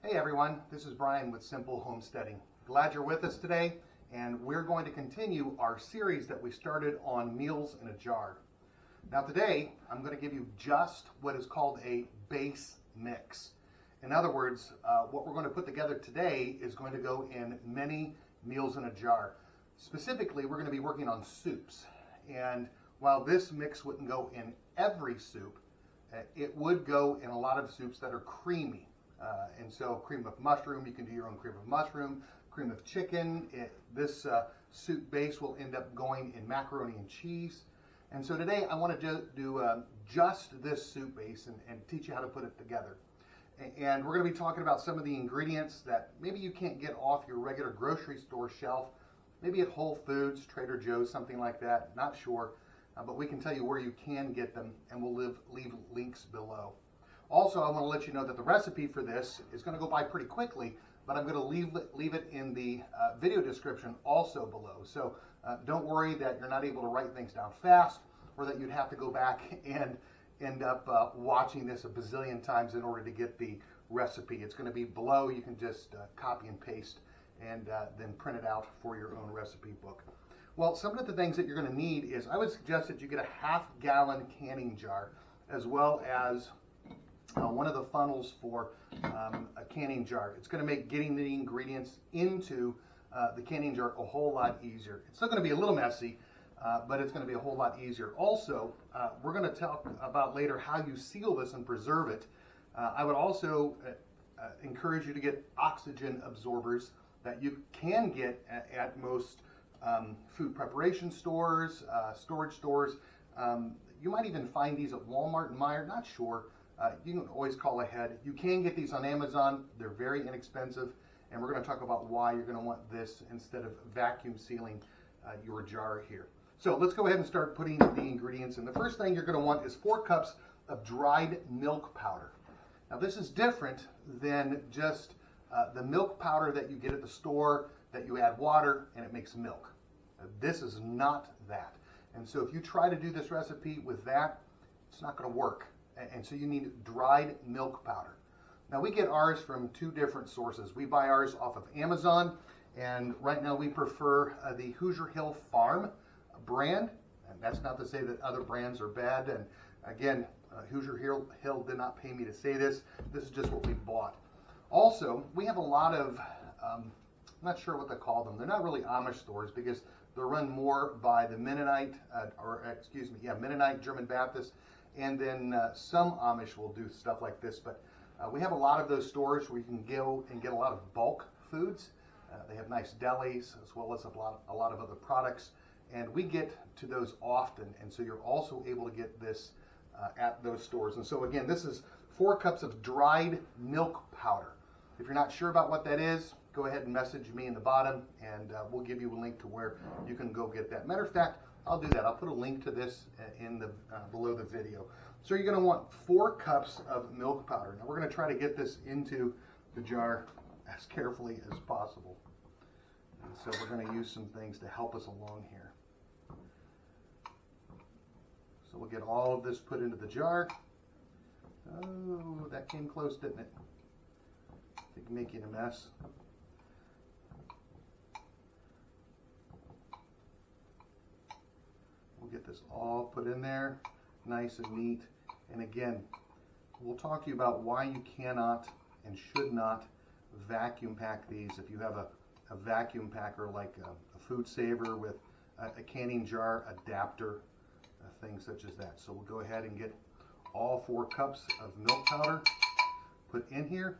Hey everyone, this is Brian with Simple Homesteading. Glad you're with us today, and we're going to continue our series that we started on meals in a jar. Now today, I'm going to give you just what is called a base mix. In other words, what we're going to put together today is going to go in many meals in a jar. Specifically, we're going to be working on soups. And while this mix wouldn't go in every soup, it would go in a lot of soups that are creamy. And so cream of mushroom, you can do your own cream of mushroom, cream of chicken. This soup base will end up going in macaroni and cheese. And so today I want to do just this soup base and teach you how to put it together. And we're going to be talking about some of the ingredients that maybe you can't get off your regular grocery store shelf, maybe at Whole Foods, Trader Joe's, something like that, not sure. But we can tell you where you can get them, and we'll leave links below. Also, I want to let you know that the recipe for this is going to go by pretty quickly, but I'm going to leave it in the video description also below. So don't worry that you're not able to write things down fast, or that you'd have to go back and end up watching this a bazillion times in order to get the recipe. It's going to be below. You can just copy and paste and then print it out for your own recipe book. Well, some of the things that you're going to need is, I would suggest that you get a half-gallon canning jar, as well as one of the funnels for a canning jar. It's going to make getting the ingredients into the canning jar a whole lot easier. It's still going to be a little messy, but it's going to be a whole lot easier. Also, we're going to talk about later how you seal this and preserve it. I would also encourage you to get oxygen absorbers that you can get at most food preparation stores, storage stores. You might even find these at Walmart and Meijer, not sure. You can always call ahead. You can get these on Amazon. They're very inexpensive, and we're going to talk about why you're going to want this instead of vacuum sealing your jar here. So let's go ahead and start putting the ingredients in. The first thing you're going to want is 4 cups of dried milk powder. Now this is different than just the milk powder that you get at the store that you add water and it makes milk. This is not that. And so if you try to do this recipe with that, it's not going to work. And so you need dried milk powder. Now we get ours from 2 different sources. We buy ours off of Amazon, and right now we prefer the Hoosier Hill Farm brand. And that's not to say that other brands are bad. And again, Hoosier Hill did not pay me to say this. This is just what we bought. Also, we have a lot of, I'm not sure what they call them. They're not really Amish stores because they're run more by the Mennonite, Mennonite, German Baptist. And then some Amish will do stuff like this, but we have a lot of those stores where you can go and get a lot of bulk foods. They have nice delis as well as a lot of other products, and we get to those often, and so you're also able to get this at those stores. And so again, this is 4 cups of dried milk powder. If you're not sure about what that is, go ahead and message me in the bottom, and we'll give you a link to where you can go get that. Matter of fact, I'll do that. I'll put a link to this in the below the video. So you're going to want 4 cups of milk powder. Now we're going to try to get this into the jar as carefully as possible. And so we're going to use some things to help us along here. So we'll get all of this put into the jar. Oh, that came close, didn't it? I think making a mess. We'll get this all put in there, nice and neat. And again, we'll talk to you about why you cannot and should not vacuum pack these. If you have a vacuum packer like a Food Saver with a canning jar adapter, things such as that. So we'll go ahead and get all 4 cups of milk powder put in here.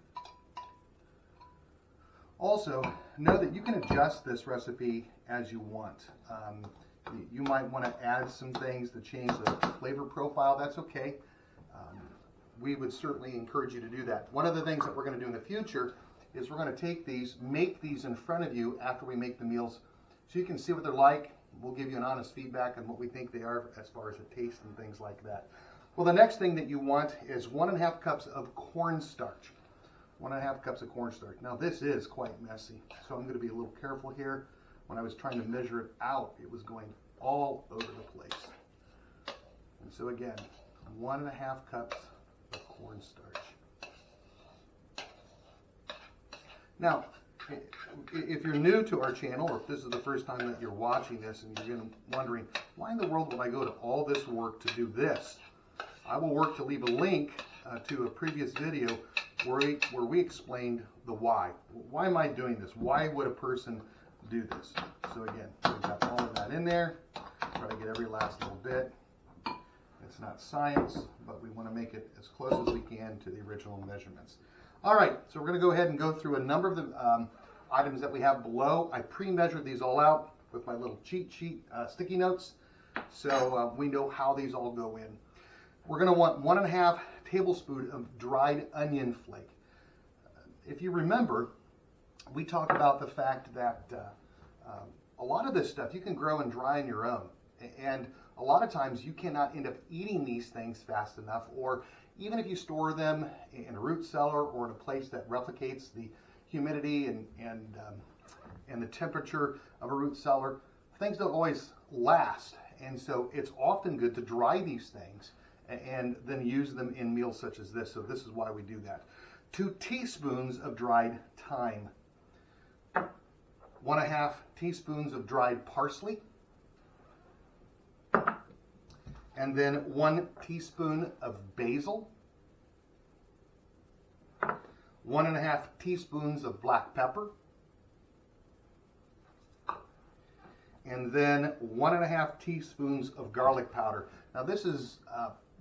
Also, know that you can adjust this recipe as you want. You might want to add some things to change the flavor profile. That's okay. We would certainly encourage you to do that. One of the things that we're going to do in the future is we're going to take these, make these in front of you after we make the meals so you can see what they're like. We'll give you an honest feedback on what we think they are as far as the taste and things like that. Well, the next thing that you want is 1.5 cups of corn starch. 1.5 cups of corn starch. Now this is quite messy, so I'm going to be a little careful here. When I was trying to measure it out, it was going all over the place. And so again, 1.5 cups of corn starch. Now, if you're new to our channel, or if this is the first time that you're watching this and you're wondering, why in the world would I go to all this work to do this? I will work to leave a link to a previous video where we explained the why. Why am I doing this? Why would a person do this? So again, we've got all of that in there. Try to get every last little bit. It's not science, but we want to make it as close as we can to the original measurements. All right, so we're going to go ahead and go through a number of the items that we have below. I pre-measured these all out with my little cheat sheet sticky notes, so we know how these all go in. We're going to want 1.5 tablespoons of dried onion flake. If you remember, we talked about the fact that a lot of this stuff you can grow and dry on your own, and a lot of times you cannot end up eating these things fast enough, or even if you store them in a root cellar or in a place that replicates the humidity and the temperature of a root cellar, things don't always last. And so it's often good to dry these things and then use them in meals such as this. So this is why we do that. 2 teaspoons of dried thyme. 1.5 teaspoons of dried parsley. And then 1 teaspoon of basil, 1.5 teaspoons of black pepper, and then 1.5 teaspoons of garlic powder. Now this is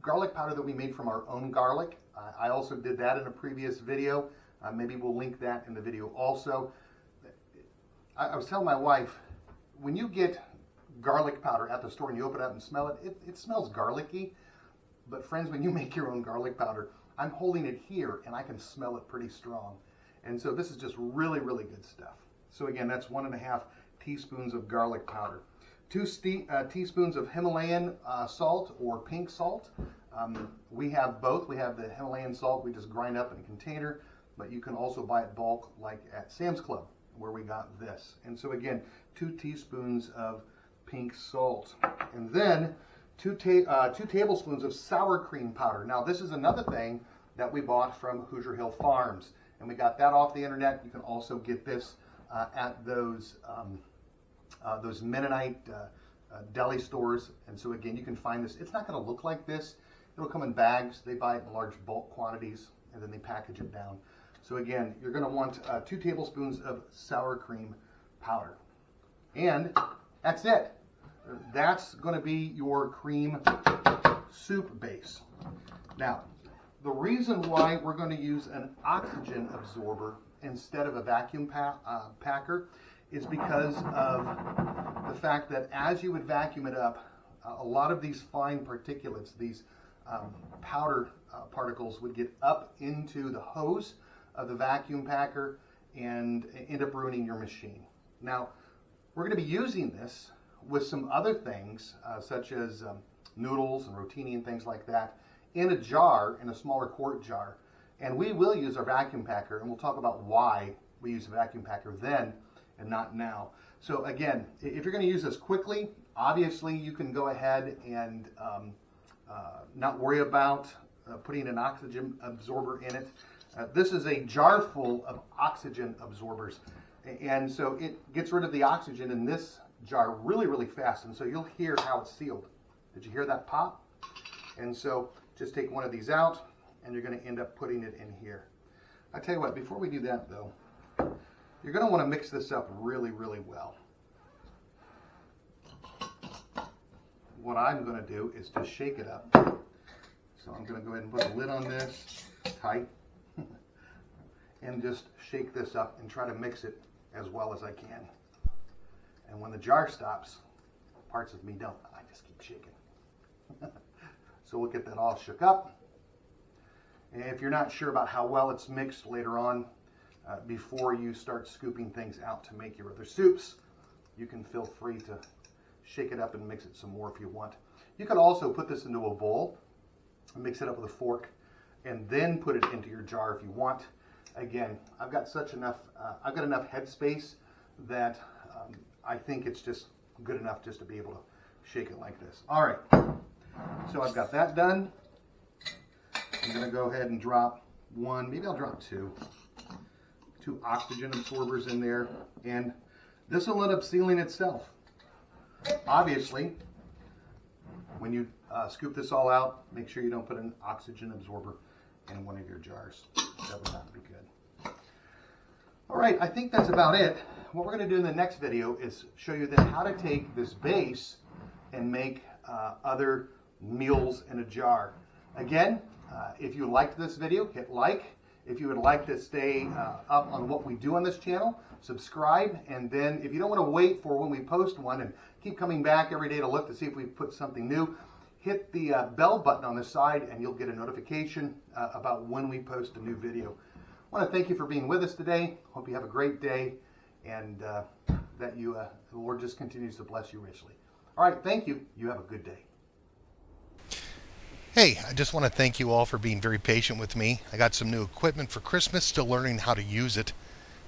garlic powder that we made from our own garlic. I also did that in a previous video. Maybe we'll link that in the video also. I was telling my wife, when you get garlic powder at the store and you open it up and smell it, it smells garlicky. But friends, when you make your own garlic powder, I'm holding it here and I can smell it pretty strong. And so this is just really, really good stuff. So again, that's 1.5 teaspoons of garlic powder. 2 teaspoons of Himalayan salt or pink salt. We have both. We have the Himalayan salt we just grind up in a container, but you can also buy it bulk like at Sam's Club where we got this. And so again, 2 teaspoons of pink salt, and then 2 tablespoons of sour cream powder. Now this is another thing that we bought from Hoosier Hill Farms, and we got that off the internet. You can also get this at those Mennonite deli stores, and so again, you can find this. It's not going to look like this. It'll come in bags. They buy it in large bulk quantities, and then they package it down. So again, you're going to want 2 tablespoons of sour cream powder, and that's it. That's going to be your cream soup base. Now, the reason why we're going to use an oxygen absorber instead of a vacuum packer is because of the fact that as you would vacuum it up, a lot of these fine particulates, these powder particles would get up into the hose of the vacuum packer and end up ruining your machine. Now, we're going to be using this with some other things, such as noodles and rotini and things like that, in a jar, in a smaller quart jar. And we will use our vacuum packer, and we'll talk about why we use a vacuum packer then and not now. So again, if you're going to use this quickly, obviously you can go ahead and not worry about putting an oxygen absorber in it. This is a jar full of oxygen absorbers, and so it gets rid of the oxygen in this jar really, really fast, and so you'll hear how it's sealed. Did you hear that pop? And so just take one of these out, and you're going to end up putting it in here. I tell you what, before we do that though, you're going to want to mix this up really, really well. What I'm going to do is just shake it up. So I'm going to go ahead and put a lid on this tight and just shake this up and try to mix it as well as I can. And when the jar stops, parts of me don't. I just keep shaking. So we'll get that all shook up. And if you're not sure about how well it's mixed later on, before you start scooping things out to make your other soups, you can feel free to shake it up and mix it some more if you want. You can also put this into a bowl, mix it up with a fork, and then put it into your jar if you want. Again, I've got enough headspace that I think it's just good enough just to be able to shake it like this. All right, so I've got that done. I'm going to go ahead and drop one, maybe I'll drop two 2 oxygen absorbers in there, and this will end up sealing itself. Obviously, when you scoop this all out, make sure you don't put an oxygen absorber in one of your jars. That would not be good. All right, I think that's about it. What we're going to do in the next video is show you then how to take this base and make other meals in a jar. Again, if you liked this video, hit like. If you would like to stay up on what we do on this channel, subscribe. And then if you don't want to wait for when we post one and keep coming back every day to look to see if we put something new, hit the bell button on the side and you'll get a notification about when we post a new video. I want to thank you for being with us today. Hope you have a great day, and that the Lord just continues to bless you richly. All right, thank you. You have a good day. Hey, I just want to thank you all for being very patient with me. I got some new equipment for Christmas, still learning how to use it.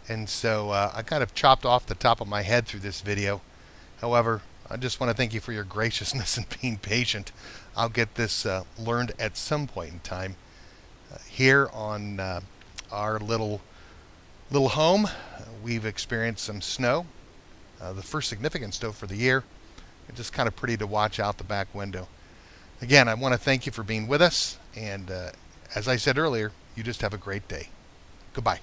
And so I kind of chopped off the top of my head through this video. However, I just want to thank you for your graciousness and being patient. I'll get this learned at some point in time. Here on our little home, we've experienced some snow. The first significant snow for the year. It's just kind of pretty to watch out the back window. Again, I want to thank you for being with us, and as I said earlier, you just have a great day. Goodbye.